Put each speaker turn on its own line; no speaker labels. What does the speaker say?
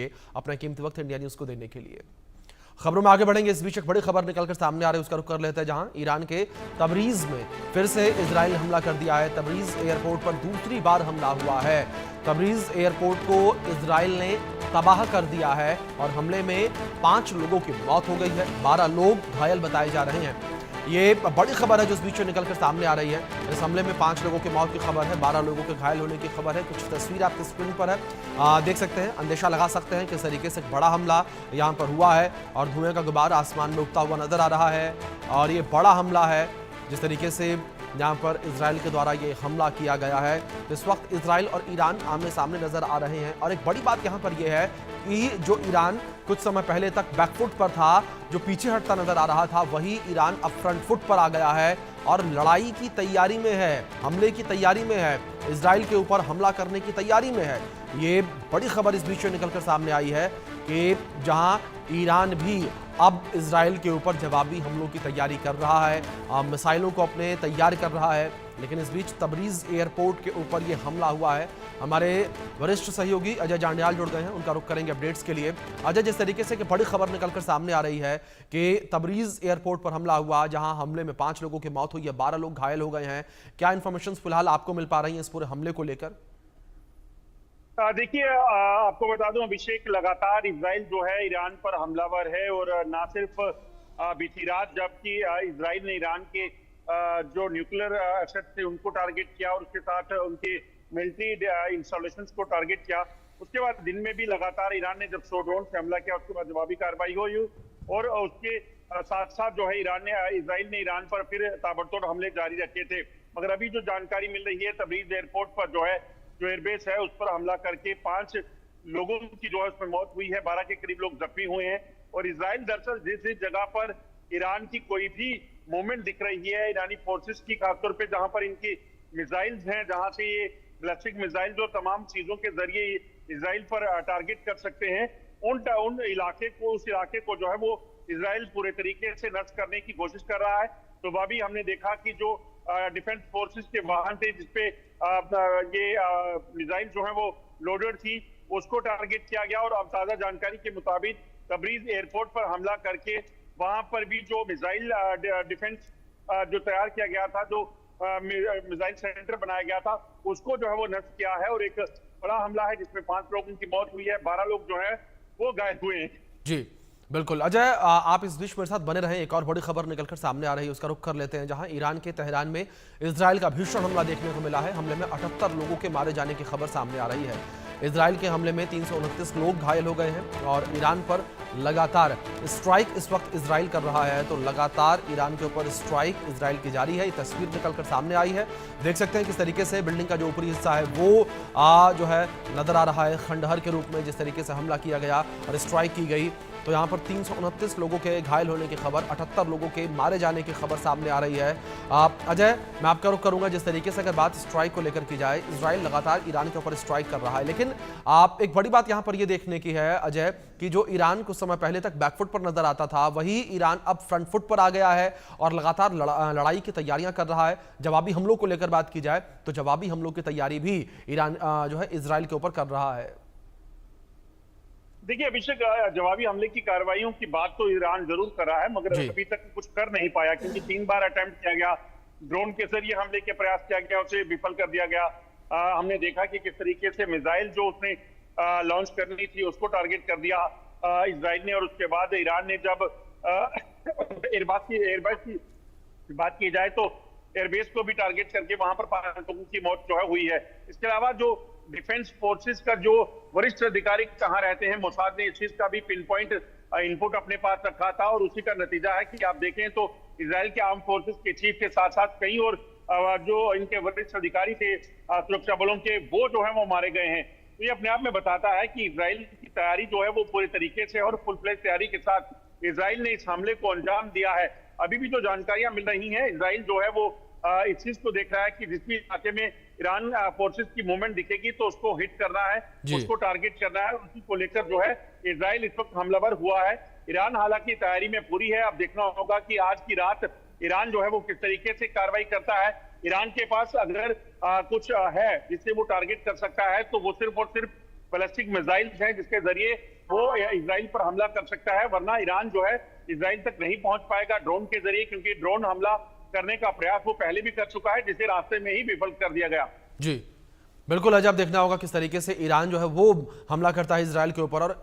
अपना कीमती वक्त इंडिया न्यूज को देने के लिए। खबरों में आगे बढ़ेंगे। इस बीच एक बड़ी खबर निकलकर सामने आ रही है, उसका रुख कर लेते हैं, जहां ईरान के तबरीज में फिर से इजराइल ने हमला कर दिया है। तबरीज एयरपोर्ट पर दूसरी बार हमला हुआ है। तबरीज एयरपोर्ट को इजराइल ने तबाह कर दिया है और हमले में 5 लोगों की मौत हो गई है, 12 लोग घायल बताए जा रहे हैं। ये बड़ी खबर है जो इस बीच में निकलकर सामने आ रही है। इस हमले में 5 लोगों की मौत की खबर है, 12 लोगों के घायल होने की खबर है। कुछ तस्वीर आपकी स्क्रीन पर है, देख सकते हैं, अंदेशा लगा सकते हैं किस तरीके से एक बड़ा हमला यहाँ पर हुआ है और धुएं का गुबार आसमान में उठता हुआ नजर आ रहा है। और ये बड़ा हमला है जिस तरीके से यहाँ पर इजराइल के द्वारा ये हमला किया गया है। इस वक्त इजराइल और ईरान आमने सामने नजर आ रहे हैं और एक बड़ी बात यहाँ पर यह है कि जो ईरान कुछ समय पहले तक बैकफुट पर था, जो पीछे हटता नजर आ रहा था, वही ईरान अब फ्रंट फुट पर आ गया है और लड़ाई की तैयारी में है, हमले की तैयारी में है, इजराइल के ऊपर हमला करने की तैयारी में है। ये बड़ी खबर इस बीच में निकलकर सामने आई है कि जहां ईरान भी अब इजराइल के ऊपर जवाबी हमलों की तैयारी कर रहा है, मिसाइलों को अपने तैयार कर रहा है। लेकिन इस बीच तबरीज एयरपोर्ट के ऊपर ये हमला हुआ है। हमारे वरिष्ठ सहयोगी अजय जांडियाल जुड़ गए हैं, उनका रुख करेंगे अपडेट्स के लिए। अजय, जिस तरीके से कि बड़ी खबर निकलकर सामने आ रही है कि तबरीज एयरपोर्ट पर हमला हुआ, जहां हमले में 5 लोगों की मौत हुई है, 12 लोग घायल हो गए हैं, क्या इन्फॉर्मेशन फिलहाल आपको मिल पा रही है इस पूरे हमले को लेकर?
देखिए, आपको बता दूं, अभिषेक, लगातार इजराइल जो है ईरान पर हमलावर है और ना सिर्फ बीती रात जबकि इजराइल ने ईरान के जो न्यूक्लियर एसेट थे उनको टारगेट किया और उसके साथ उनके मिलिट्री इंस्टॉलेशंस को टारगेट किया। उसके बाद दिन में भी लगातार ईरान ने जब 100 ड्रोन से हमला किया, उसके बाद जवाबी कार्रवाई हुई और उसके साथ साथ जो है इजराइल ने ईरान पर फिर ताबड़तोड़ हमले जारी रखे थे। मगर अभी जो जानकारी मिल रही है, तबरीज एयरपोर्ट पर जो एयरबेस है उस पर हमला करके 5 लोगों की जो है उसमें मौत हुई है, 12 के करीब लोग जख्मी हुए हैं। और इजराइल दरअसल जिस जगह पर ईरान की कोई भी मूवमेंट दिख रही है, ईरानी फोर्सेस की, खासतौर पे जहां पर इनकी मिसाइल्स हैं, जहां से ये बैलिस्टिक मिसाइल जो तमाम चीजों के जरिए इजराइल पर टारगेट कर सकते हैं, उस इलाके को जो है वो इजराइल पूरे तरीके से नष्ट करने की कोशिश कर रहा है। तो अभी हमने देखा कि जो डिफेंस फोर्सेस के वाहन थे जिसपे ये मिसाइल जो है वो लोडेड थी, उसको टारगेट किया गया। और अब ताजा जानकारी के मुताबिक तबरीज एयरपोर्ट पर हमला करके वहां पर भी जो मिसाइल डिफेंस जो तैयार किया गया था, जो मिसाइल सेंटर बनाया गया था, उसको जो है वो नष्ट किया है। और एक बड़ा हमला है जिसमें 5 लोगों की मौत हुई है, 12 लोग जो है वो घायल हुए हैं।
जी बिल्कुल अजय, आप इस बीच मेरे साथ बने रहें। एक और बड़ी खबर निकलकर सामने आ रही है, उसका रुख कर लेते हैं, जहां ईरान के तेहरान में इजराइल का भीषण हमला देखने को मिला है। हमले में 78 लोगों के मारे जाने की खबर सामने आ रही है। इजराइल के हमले में 329 लोग घायल हो गए हैं और ईरान पर लगातार स्ट्राइक इस वक्त इजराइल कर रहा है। तो लगातार ईरान के ऊपर स्ट्राइक इजराइल की जारी है। ये तस्वीर निकलकर सामने आई है, देख सकते हैं किस तरीके से बिल्डिंग का जो ऊपरी हिस्सा है वो जो है नजर आ रहा है खंडहर के रूप में, जिस तरीके से हमला किया गया और स्ट्राइक की गई। तो यहाँ पर 329 लोगों के घायल होने की खबर, 78 लोगों के मारे जाने की खबर सामने आ रही है। अजय, मैं आपका रुख करूंगा, जिस तरीके से अगर बात स्ट्राइक को लेकर की जाए, इजराइल लगातार ईरान के ऊपर स्ट्राइक कर रहा है, लेकिन आप एक बड़ी बात यहाँ पर यह देखने की है अजय कि जो ईरान कुछ समय पहले तक बैकफुट पर नजर आता था, वही ईरान अब फ्रंट फुट पर आ गया है और लगातार लड़ाई की तैयारियां कर रहा है। जवाबी हमलों को लेकर बात की जाए तो जवाबी हमलों की तैयारी भी ईरान जो है इजराइल के ऊपर कर रहा है।
देखिए अभिषेक, जवाबी हमले की कार्रवाइयों की बात तो ईरान जरूर कर रहा है, मगर अभी तक कुछ कर नहीं पाया, क्योंकि 3 बार अटेम्प्ट किया गया, ड्रोन के जरिए हमले के प्रयास किया गया, उसे विफल कर दिया गया। हमने देखा कि किस तरीके से मिसाइल जो उसने लॉन्च करनी थी उसको टारगेट कर दिया इजराइल ने। और उसके बाद ईरान ने जब एयरबेस की बात की जाए तो एयरबेस को भी टारगेट करके वहां पर 5 लोगों की मौत जो है हुई है। इसके अलावा जो डिफेंस फोर्सेस का जो वरिष्ठ अधिकारी कहां रहते हैं, मोसाद ने इस चीज का भी पिन पॉइंट इनपुट अपने पास रखा था और उसी का नतीजा है कि आप देखें तो इजराइल के आर्म फोर्सेस के चीफ के साथ साथ कई और जो इनके वरिष्ठ अधिकारी थे सुरक्षा बलों के, वो जो है वो मारे गए हैं। तो ये अपने आप में बताता है कि इजराइल की तैयारी जो है वो पूरे तरीके से और फुल फ्लेज तैयारी के साथ इजराइल ने इस हमले को अंजाम दिया है। अभी भी जो जानकारियां मिल रही हैं, इजराइल जो है वो इस चीज को देख रहा है कि जिस भी इलाके में ईरान फोर्सेस की मूवमेंट दिखेगी तो उसको हिट करना है, उसको टारगेट करना है। उसी को लेकर जो है इजराइल इस वक्त हमलावर हुआ है। ईरान हालांकि तैयारी में पूरी है। अब देखना होगा कि आज की रात ईरान जो है वो किस तरीके से कार्रवाई करता है। ईरान के पास अगर कुछ है जिससे वो टारगेट कर सकता है तो वो सिर्फ और सिर्फ बैलिस्टिक मिसाइल्स हैं जिसके जरिए वो इजराइल पर हमला कर सकता है, वरना ईरान जो है इजराइल तक नहीं पहुंच पाएगा ड्रोन के जरिए, क्योंकि ड्रोन हमला करने का प्रयास वो पहले भी कर चुका है, जिसे रास्ते में ही विफल कर दिया गया।
जी बिल्कुल, अजब देखना होगा किस तरीके से ईरान जो है वो हमला करता है इजराइल के ऊपर। और